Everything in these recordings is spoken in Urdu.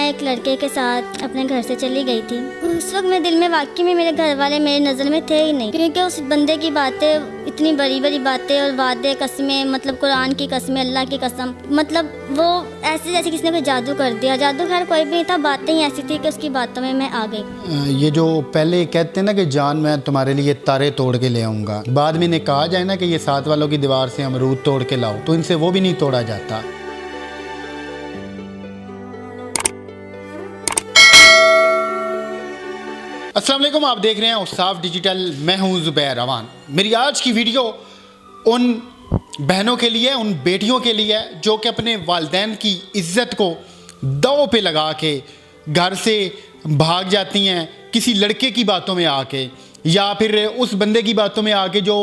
ایک لڑکے کے ساتھ اپنے گھر سے چلی گئی تھی. اس وقت میرے دل میں واقعی میں میرے گھر والے میری نظر میں تھے ہی نہیں, کیونکہ اس بندے کی باتیں اتنی بڑی بڑی باتیں اور وعدے قسمیں, مطلب قرآن کی قسمیں, اللہ کی قسم, مطلب وہ ایسے جیسے کسی نے کوئی جادو کر دیا. جادو خیر کوئی بھی نہیں تھا, باتیں ہی ایسی تھی کہ اس کی باتوں میں آ گئی. یہ جو پہلے کہتے ہیں نا کہ جان میں تمہارے لیے تارے توڑ کے لے آؤں گا, بعد میں انہیں کہا جائے نا کہ یہ ساتھ والوں کی دیوار سے امرود توڑ کے لاؤ, تو ان سے وہ بھی نہیں توڑا جاتا. السلام علیکم, آپ دیکھ رہے ہیں اوصاف ڈیجیٹل, میں ہوں زبیر امان. میری آج کی ویڈیو ان بہنوں کے لیے, ان بیٹیوں کے لیے جو کہ اپنے والدین کی عزت کو داؤ پہ لگا کے گھر سے بھاگ جاتی ہیں کسی لڑکے کی باتوں میں آ کے, یا پھر اس بندے کی باتوں میں آ کے جو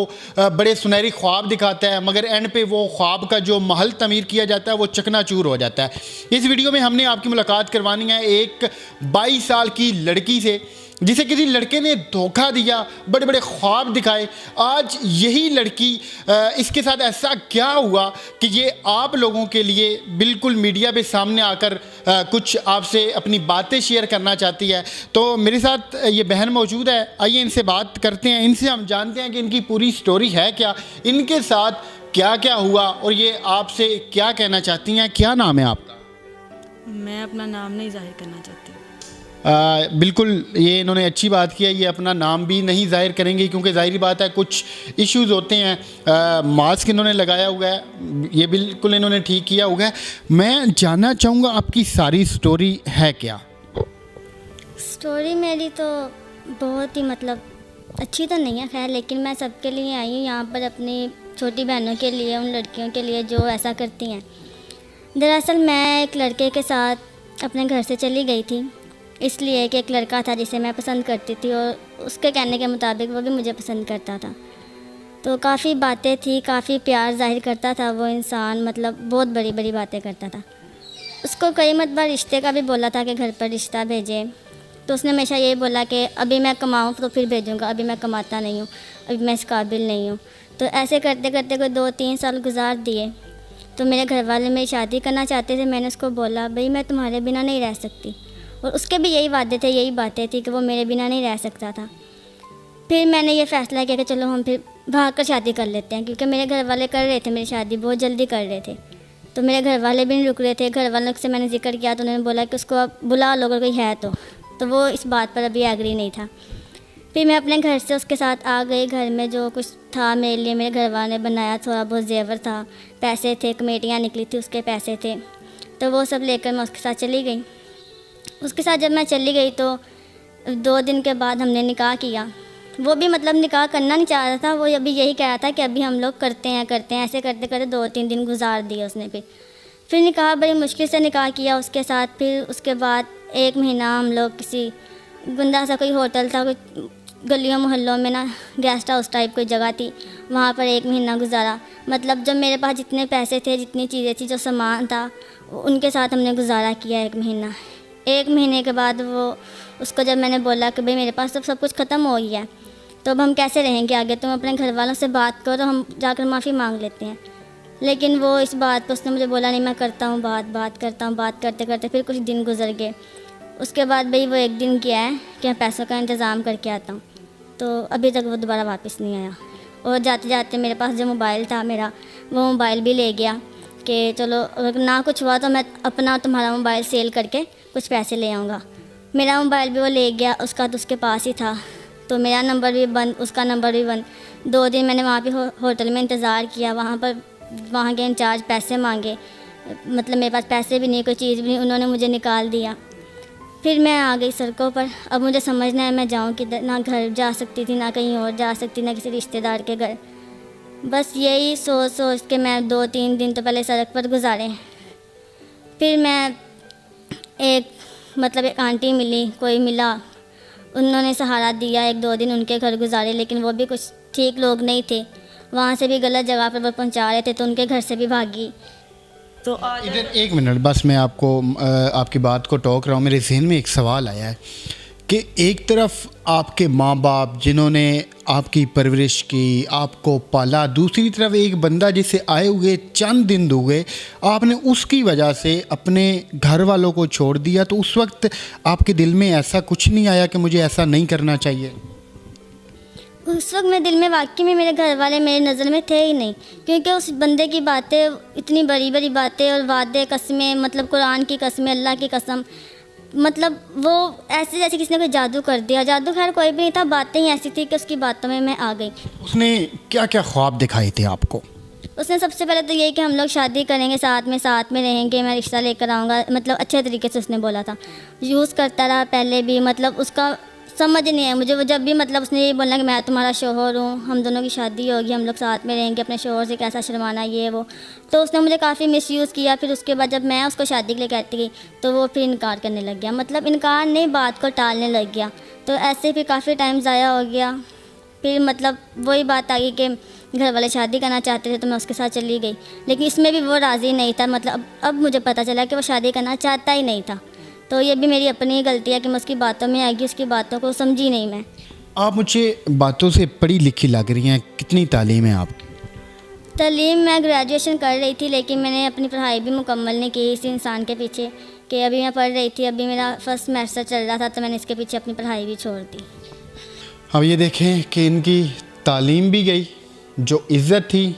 بڑے سنہری خواب دکھاتا ہے, مگر اینڈ پہ وہ خواب کا جو محل تعمیر کیا جاتا ہے وہ چکنا چور ہو جاتا ہے. اس ویڈیو میں ہم نے آپ کی ملاقات کروانی ہے ایک 22 سال کی لڑکی سے جسے کسی لڑکے نے دھوکہ دیا, بڑے بڑے خواب دکھائے. آج یہی لڑکی, اس کے ساتھ ایسا کیا ہوا کہ یہ آپ لوگوں کے لیے بالکل میڈیا پہ سامنے آ کر کچھ آپ سے اپنی باتیں شیئر کرنا چاہتی ہے. تو میرے ساتھ یہ بہن موجود ہے, آئیے ان سے بات کرتے ہیں, ان سے ہم جانتے ہیں کہ ان کی پوری سٹوری ہے کیا, ان کے ساتھ کیا کیا ہوا اور یہ آپ سے کیا کہنا چاہتی ہیں. کیا نام ہے آپ کا؟ میں اپنا نام نہیں ظاہر کرنا چاہتی. بالکل, یہ انہوں نے اچھی بات کی ہے, یہ اپنا نام بھی نہیں ظاہر کریں گے کیونکہ ظاہری بات ہے کچھ ایشوز ہوتے ہیں. ماسک انہوں نے لگایا ہوا ہے, یہ بالکل انہوں نے ٹھیک کیا ہوا ہے. میں جاننا چاہوں گا آپ کی ساری سٹوری ہے کیا؟ سٹوری میری تو بہت ہی مطلب اچھی تو نہیں ہے خیر, لیکن میں سب کے لیے آئی ہوں یہاں پر, اپنی چھوٹی بہنوں کے لیے, ان لڑکیوں کے لیے جو ایسا کرتی ہیں. دراصل میں ایک لڑکے کے ساتھ اپنے گھر سے چلی گئی تھی, اس لیے کہ ایک لڑکا تھا جسے میں پسند کرتی تھی اور اس کے کہنے کے مطابق وہ بھی مجھے پسند کرتا تھا. تو کافی باتیں تھی, کافی پیار ظاہر کرتا تھا وہ انسان, مطلب بہت بڑی بڑی باتیں کرتا تھا. اس کو کئی مرتبہ رشتے کا بھی بولا تھا کہ گھر پر رشتہ بھیجے, تو اس نے ہمیشہ یہی بولا کہ ابھی میں کماؤں تو پھر بھیجوں گا, ابھی میں کماتا نہیں ہوں, ابھی میں اس قابل نہیں ہوں. تو ایسے کرتے کرتے کوئی 2-3 سال گزار دیے. تو میرے گھر والے میری شادی کرنا چاہتے تھے. میں نے اس کو بولا بھئی میں تمہارے بنا نہیں رہ سکتی, اور اس کے بھی یہی وعدے تھے, یہی باتیں تھیں کہ وہ میرے بنا نہیں رہ سکتا تھا. پھر میں نے یہ فیصلہ کیا کہ چلو ہم پھر بھاگ کر شادی کر لیتے ہیں, کیونکہ میرے گھر والے کر رہے تھے میری شادی, بہت جلدی کر رہے تھے. تو میرے گھر والے بھی نہیں رک رہے تھے. گھر والوں سے میں نے ذکر کیا تو انہوں نے بولا کہ اس کو اب بلا لو اگر کوئی ہے تو وہ اس بات پر ابھی ایگری نہیں تھا. پھر میں اپنے گھر سے اس کے ساتھ آ گئی. گھر میں جو کچھ تھا میرے لیے میرے گھر والوں نے بنایا, تھوڑا بہت زیور تھا, پیسے تھے, کمیٹیاں نکلی تھی اس کے پیسے تھے, تو وہ سب لے کر میں اس کے ساتھ چلی گئی. اس کے ساتھ جب میں چلی گئی تو 2 دن کے بعد ہم نے نکاح کیا. وہ بھی مطلب نکاح کرنا نہیں چاہ رہا تھا, وہ ابھی یہی کہہ رہا تھا کہ ابھی ہم لوگ کرتے ہیں. ایسے کرتے کرتے 2-3 دن گزار دیے اس نے. پھر نکاح بڑی مشکل سے نکاح کیا اس کے ساتھ. پھر اس کے بعد 1 مہینہ ہم لوگ کسی گندا سا کوئی ہوٹل تھا, کوئی گلیوں محلوں میں نا گیسٹ ہاؤس ٹائپ کوئی جگہ تھی, وہاں پر 1 مہینہ گزارا. مطلب جب میرے پاس جتنے پیسے تھے, جتنی چیزیں تھیں, جو سامان تھا, ان کے ساتھ ہم نے گزارا کیا 1 مہینہ. 1 مہینے کے بعد اس کو جب میں نے بولا کہ بھئی میرے پاس تو سب کچھ ختم ہو گیا ہے, تو اب ہم کیسے رہیں گے آگے, تم اپنے گھر والوں سے بات کرو, ہم جا کر معافی مانگ لیتے ہیں. لیکن وہ اس بات پہ اس نے مجھے بولا نہیں, میں کرتا ہوں بات کرتا ہوں. بات کرتے کرتے پھر کچھ دن گزر گئے. اس کے بعد بھئی وہ 1 دن کیا ہے کہ میں پیسوں کا انتظام کر کے آتا ہوں, تو ابھی تک وہ دوبارہ واپس نہیں آیا. اور جاتے جاتے میرے پاس جو موبائل تھا میرا, وہ موبائل بھی لے گیا کہ چلو اگر نہ کچھ ہوا تو میں اپنا تمہارا موبائل سیل کر کے کچھ پیسے لے آؤں گا. میرا موبائل بھی وہ لے گیا, اس کا تو اس کے پاس ہی تھا, تو میرا نمبر بھی بند, اس کا نمبر بھی بند. 2 دن میں نے وہاں پہ ہوٹل میں انتظار کیا. وہاں کے انچارج پیسے مانگے, مطلب میرے پاس پیسے بھی نہیں, کوئی چیز بھی نہیں, انہوں نے مجھے نکال دیا. پھر میں آ گئی سڑکوں پر. اب مجھے سمجھنا ہے میں جاؤں کدھر, نہ گھر جا سکتی تھی, نہ کہیں اور جا سکتی, نہ کسی رشتہ دار کے گھر. بس یہی سوچ کے میں 2-3 دن تو پہلے سڑک پر گزارے. پھر میں ایک آنٹی ملی, کوئی ملا, انہوں نے سہارا دیا. 1-2 دن ان کے گھر گزارے, لیکن وہ بھی کچھ ٹھیک لوگ نہیں تھے. وہاں سے بھی غلط جگہ پر وہ پہنچا رہے تھے, تو ان کے گھر سے بھی بھاگی. تو ادھر 1 منٹ بس, میں آپ کی بات کو ٹوک رہا ہوں. میرے ذہن میں ایک سوال آیا ہے کہ ایک طرف آپ کے ماں باپ جنہوں نے آپ کی پرورش کی، آپ کو پالا، دوسری طرف ایک بندہ جسے آئے ہوئے چند دن ہوئے آپ نے اس کی وجہ سے اپنے گھر والوں کو چھوڑ دیا، تو اس وقت آپ کے دل میں ایسا کچھ نہیں آیا کہ مجھے ایسا نہیں کرنا چاہیے؟ اس وقت میرے دل میں واقعی میں میرے گھر والے میری نظر میں تھے ہی نہیں، کیونکہ اس بندے کی باتیں اتنی بڑی بڑی باتیں اور وعدے قسمیں، مطلب قرآن کی قسمیں، اللہ کی قسم، مطلب وہ ایسے جیسے کسی نے کوئی جادو کر دیا۔ جادو خیر کوئی بھی نہیں تھا، باتیں ہی ایسی تھی کہ اس کی باتوں میں آ گئی۔ اس نے کیا کیا خواب دکھائے تھے آپ کو؟ اس نے سب سے پہلے تو یہی کہ ہم لوگ شادی کریں گے، ساتھ میں رہیں گے، میں رشتہ لے کر آؤں گا، مطلب اچھے طریقے سے اس نے بولا تھا۔ یوز کرتا رہا پہلے بھی، مطلب اس کا سمجھ نہیں ہے مجھے، وہ جب بھی مطلب اس نے یہی بولنا کہ میں تمہارا شوہر ہوں، ہم دونوں کی شادی ہوگی، ہم لوگ ساتھ میں رہیں گے، اپنے شوہر سے کیسا شرمانا یہ وہ، تو اس نے مجھے کافی مس یوز کیا۔ پھر اس کے بعد جب میں اس کو شادی کے لیے کہتی گئی تو وہ پھر انکار کرنے لگ گیا، مطلب انکار نہیں، بات کو ٹالنے لگ گیا، تو ایسے پھر کافی ٹائم ضائع ہو گیا۔ پھر مطلب وہی بات آ گئی کہ گھر والے شادی کرنا چاہتے تھے تو میں اس کے ساتھ چلی گئی، لیکن اس میں بھی وہ راضی نہیں تھا، مطلب اب مجھے پتہ چلا کہ وہ شادی کرنا چاہتا ہی نہیں تھا، تو یہ بھی میری اپنی ہی غلطی ہے کہ میں اس کی باتوں میں آئے گی، اس کی باتوں کو سمجھی نہیں میں۔ آپ مجھے باتوں سے پڑھی لکھی لگ رہی ہیں، کتنی تعلیم ہے آپ کی؟ تعلیم میں گریجویشن کر رہی تھی، لیکن میں نے اپنی پڑھائی بھی مکمل نہیں کی اسی انسان کے پیچھے، کہ ابھی میں پڑھ رہی تھی، ابھی میرا فرسٹ سیمسٹر چل رہا تھا، تو میں نے اس کے پیچھے اپنی پڑھائی بھی چھوڑ دی۔ اب یہ دیکھیں کہ ان کی تعلیم بھی گئی، جو عزت تھی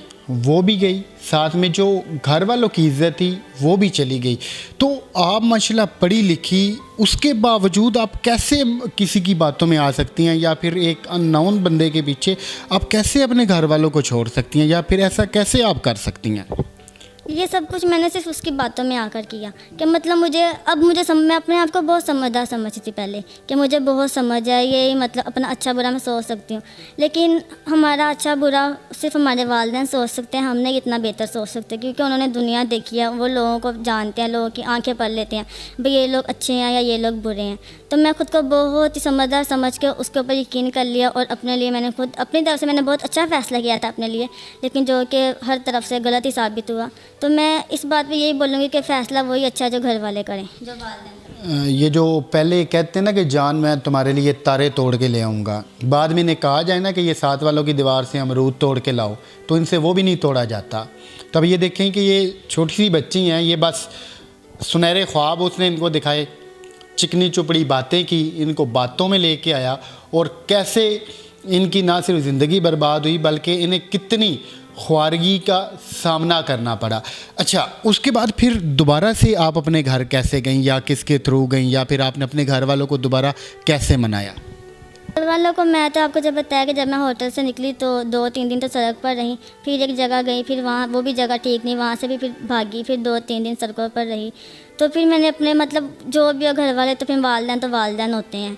وہ بھی گئی، ساتھ میں جو گھر والوں کی عزت تھی وہ بھی چلی گئی۔ تو آپ ماشاءاللہ پڑھی لکھی، اس کے باوجود آپ کیسے کسی کی باتوں میں آ سکتی ہیں، یا پھر ایک ان نون بندے کے پیچھے آپ کیسے اپنے گھر والوں کو چھوڑ سکتی ہیں، یا پھر ایسا کیسے آپ کر سکتی ہیں؟ یہ سب کچھ میں نے صرف اس کی باتوں میں آ کر کیا، کہ مطلب میں اپنے آپ کو بہت سمجھدار سمجھتی تھی پہلے، کہ مجھے بہت سمجھ ہے، یہی مطلب اپنا اچھا برا میں سوچ سکتی ہوں، لیکن ہمارا اچھا برا صرف ہمارے والدین سوچ سکتے ہیں، ہم نہیں اتنا بہتر سوچ سکتے، کیونکہ انہوں نے دنیا دیکھی ہے، وہ لوگوں کو جانتے ہیں، لوگوں کی آنکھیں پڑھ لیتے ہیں بھئی یہ لوگ اچھے ہیں یا یہ لوگ برے ہیں۔ تو میں خود کو بہت ہی سمجھدار سمجھ کے اس کے اوپر یقین کر لیا، اور اپنے لیے میں نے خود اپنی طرف سے میں نے بہت اچھا فیصلہ کیا تھا اپنے لیے، لیکن جو کہ ہر طرف سے غلط ہی ثابت ہوا۔ تو میں اس بات پہ یہی بولوں گی کہ فیصلہ وہی اچھا ہے جو گھر والے کریں، جو والدین۔ یہ جو پہلے کہتے ہیں نا کہ جان میں تمہارے لیے تارے توڑ کے لے آؤں گا، بعد میں انہیں کہا جائے نا کہ یہ ساتھ والوں کی دیوار سے امرود توڑ کے لاؤ، تو ان سے وہ بھی نہیں توڑا جاتا۔ تب یہ دیکھیں کہ یہ چھوٹی سی بچی ہیں، یہ بس سنہرے خواب اس نے ان کو دکھائے، چکنی چپڑی باتیں کی، ان کو باتوں میں لے کے آیا، اور کیسے ان کی نہ صرف زندگی برباد ہوئی بلکہ انہیں کتنی خوارگی کا سامنا کرنا پڑا۔ اچھا، اس کے بعد پھر دوبارہ سے آپ اپنے گھر کیسے گئیں، یا کس کے تھرو گئیں، یا پھر آپ نے اپنے گھر والوں کو دوبارہ کیسے منایا؟ گھر والوں کو میں تو آپ کو جب بتایا کہ جب میں ہوٹل سے نکلی تو 2-3 دن تو سڑک پر رہی، پھر ایک جگہ گئی، پھر وہاں وہ بھی جگہ ٹھیک نہیں، وہاں سے بھی پھر بھاگی، پھر 2-3 دن سڑکوں پر رہی، تو پھر میں نے اپنے مطلب جو بھی گھر والے، تو پھر والدین تو والدین ہوتے ہیں،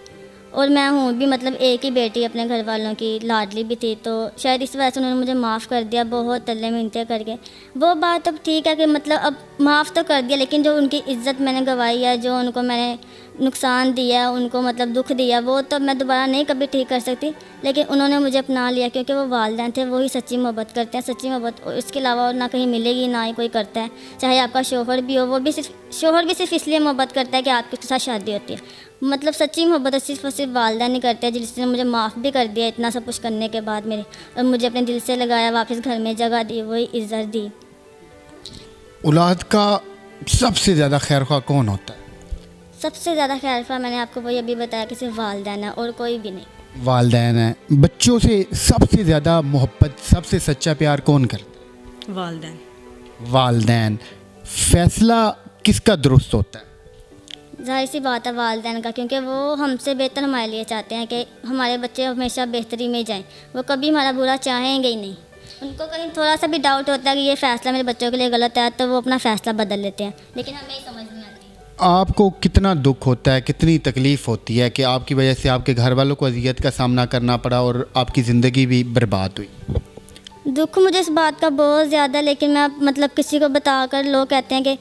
اور میں ہوں بھی مطلب ایک ہی بیٹی اپنے گھر والوں کی، لاڈلی بھی تھی، تو شاید اس وجہ سے انہوں نے مجھے معاف کر دیا بہت تلے منتیں کر کے۔ وہ بات اب ٹھیک ہے کہ مطلب اب معاف تو کر دیا، لیکن جو ان کی عزت میں نے گنوائی ہے، جو ان کو میں نے نقصان دیا، ان کو مطلب دکھ دیا، وہ تو میں دوبارہ نہیں کبھی ٹھیک کر سکتی، لیکن انہوں نے مجھے اپنا لیا، کیونکہ وہ والدین تھے، وہی سچی محبت کرتے ہیں، سچی محبت اس کے علاوہ اور نہ کہیں ملے گی، نہ ہی کوئی کرتا ہے، چاہے آپ کا شوہر بھی ہو، وہ بھی شوہر بھی صرف اس لیے محبت کرتا ہے کہ آپ کے ساتھ شادی ہوتی ہے، مطلب سچی محبت صرف اور صرف والدین نہیں کرتے، جس نے مجھے معاف بھی کر دیا اتنا سب کچھ کرنے کے بعد میرے، اور مجھے اپنے دل سے لگایا، واپس گھر میں جگہ دی، وہی عزت دی۔ اولاد کا سب سے زیادہ خیر خواہ کون ہوتا ہے؟ سب سے زیادہ خیر خواہ میں نے آپ کو وہی ابھی بتایا کہ صرف والدین ہے اور کوئی بھی نہیں۔ والدین ہیں۔ بچوں سے سب سے زیادہ محبت، سب سے سچا پیار کون کرتا ہے؟ والدین۔ والدین۔ فیصلہ کس کا درست ہوتا ہے؟ ظاہر سی بات ہے والدین کا، کیونکہ وہ ہم سے بہتر ہمارے لیے چاہتے ہیں کہ ہمارے بچے ہمیشہ بہتری میں جائیں، وہ کبھی ہمارا برا چاہیں گے ہی نہیں۔ ان کو کہیں تھوڑا سا بھی ڈاؤٹ ہوتا ہے کہ یہ فیصلہ میرے بچوں کے لیے غلط ہے تو وہ اپنا فیصلہ بدل لیتے ہیں، لیکن ہمیں ہی سمجھ نہیں آتی۔ آپ کو کتنا دکھ ہوتا ہے، کتنی تکلیف ہوتی ہے کہ آپ کی وجہ سے آپ کے گھر والوں کو اذیت کا سامنا کرنا پڑا اور آپ کی زندگی بھی برباد ہوئی؟ دکھ مجھے اس بات کا بہت زیادہ، لیکن میں مطلب کسی کو بتا کر لوگ کہتے ہیں کہ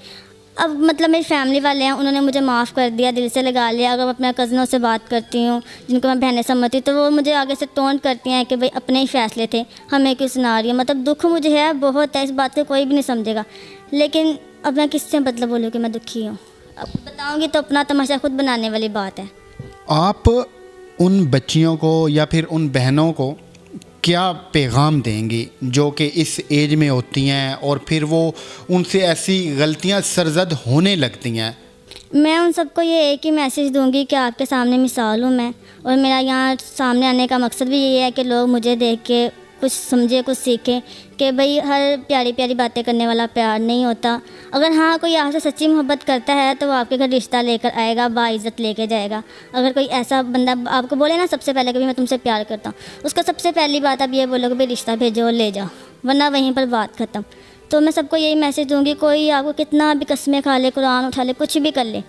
اب مطلب میری فیملی والے ہیں، انہوں نے مجھے معاف کر دیا، دل سے لگا لیا۔ اگر میں اپنے کزنوں سے بات کرتی ہوں جن کو میں بہنیں سمجھتی ہوں تو وہ مجھے آگے سے ٹونٹ کرتی ہیں کہ بھائی اپنے ہی فیصلے تھے، ہمیں کیوں سنا رہی ہے۔ مطلب دکھ مجھے ہے بہت ہے، اس بات کو کوئی بھی نہیں سمجھے گا، لیکن اب میں کس سے مطلب بولوں کہ میں دکھی ہوں؟ اب بتاؤں گی تو اپنا تماشا خود بنانے والی بات ہے۔ آپ ان بچیوں کو یا پھر ان بہنوں کو کیا پیغام دیں گے جو کہ اس ایج میں ہوتی ہیں اور پھر وہ ان سے ایسی غلطیاں سرزد ہونے لگتی ہیں؟ میں ان سب کو یہ ایک ہی میسیج دوں گی کہ آپ کے سامنے مثال ہوں میں، اور میرا یہاں سامنے آنے کا مقصد بھی یہ ہے کہ لوگ مجھے دیکھ کے کچھ سمجھے، کچھ سیکھیں کہ بھئی ہر پیاری پیاری باتیں کرنے والا پیار نہیں ہوتا. اگر ہاں کوئی آپ سے سچی محبت کرتا ہے تو وہ آپ کے گھر رشتہ لے کر آئے گا، باعزت لے کے جائے گا. اگر کوئی ایسا بندہ آپ کو بولے نا سب سے پہلے کہ میں تم سے پیار کرتا ہوں، اس کا سب سے پہلی بات آپ یہ بولو کہ بھئی رشتہ بھیجو اور لے جاؤ، ورنہ وہیں پر بات ختم. تو میں سب کو یہی میسیج دوں گی، کوئی آپ کو کتنا بھی قسمیں کھا لے، قرآن اٹھا لے، کچھ بھی کر لے.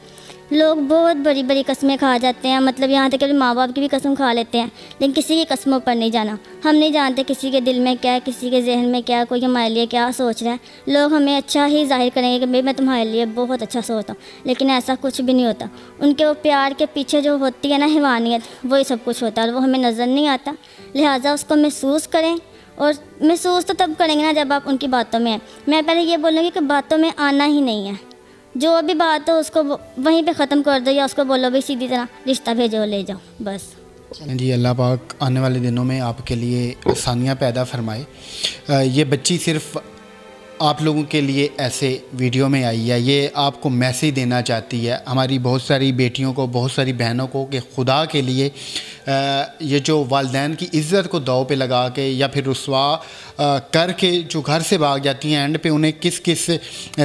لوگ بہت بڑی بڑی قسمیں کھا جاتے ہیں، مطلب یہاں تک کہ ماں باپ کی بھی قسم کھا لیتے ہیں، لیکن کسی کی قسموں پر نہیں جانا. ہم نہیں جانتے کسی کے دل میں کیا ہے، کسی کے ذہن میں کیا ہے، کوئی ہمارے لیے کیا سوچ رہا ہے. لوگ ہمیں اچھا ہی ظاہر کریں گے کہ بھئی میں تمہارے لیے بہت اچھا سوچتا ہوں، لیکن ایسا کچھ بھی نہیں ہوتا. ان کے وہ پیار کے پیچھے جو ہوتی ہے نا حیوانیت، وہی سب کچھ ہوتا ہے اور وہ ہمیں نظر نہیں آتا. لہٰذا اس کو محسوس کریں، اور محسوس تو تب کریں گے نا جب آپ ان کی باتوں میں ہیں. میں پہلے یہ بولوں گی کہ باتوں میں آنا ہی نہیں ہے، جو بھی بات ہو اس کو وہیں پہ ختم کر دو، یا اس کو بولو بھائی سیدھی طرح رشتہ بھیجو لے جاؤ بس. جی اللہ پاک آنے والے دنوں میں آپ کے لیے آسانیاں پیدا فرمائے. یہ بچی صرف آپ لوگوں کے لیے ایسے ویڈیو میں آئی ہے، یہ آپ کو میسیج دینا چاہتی ہے ہماری بہت ساری بیٹیوں کو، بہت ساری بہنوں کو، کہ خدا کے لیے یہ جو والدین کی عزت کو داؤ پہ لگا کے یا پھر رسوا کر کے جو گھر سے بھاگ جاتی ہیں، اینڈ پہ انہیں کس کس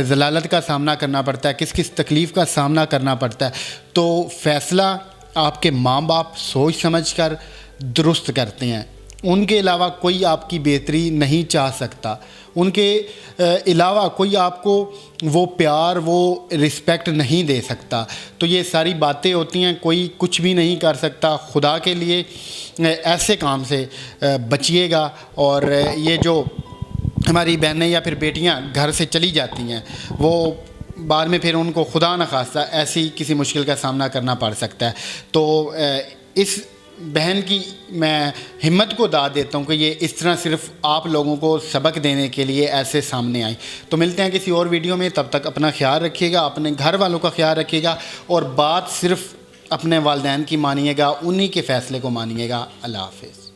ذلالت کا سامنا کرنا پڑتا ہے، کس کس تکلیف کا سامنا کرنا پڑتا ہے. تو فیصلہ آپ کے ماں باپ سوچ سمجھ کر درست کرتے ہیں. ان کے علاوہ کوئی آپ کی بہتری نہیں چاہ سکتا، ان کے علاوہ کوئی آپ کو وہ پیار، وہ رسپیکٹ نہیں دے سکتا. تو یہ ساری باتیں ہوتی ہیں، کوئی کچھ بھی نہیں کر سکتا. خدا کے لیے ایسے کام سے بچیے گا. اور یہ جو ہماری بہنیں یا پھر بیٹیاں گھر سے چلی جاتی ہیں، وہ بعد میں پھر ان کو خدا نخواستہ ایسی کسی مشکل کا سامنا کرنا پڑ سکتا ہے. تو اس بہن کی میں ہمت کو داد دیتا ہوں کہ یہ اس طرح صرف آپ لوگوں کو سبق دینے کے لیے ایسے سامنے آئیں. تو ملتے ہیں کسی اور ویڈیو میں، تب تک اپنا خیال رکھیے گا، اپنے گھر والوں کا خیال رکھیے گا، اور بات صرف اپنے والدین کی مانیے گا، انہی کے فیصلے کو مانیے گا. اللہ حافظ.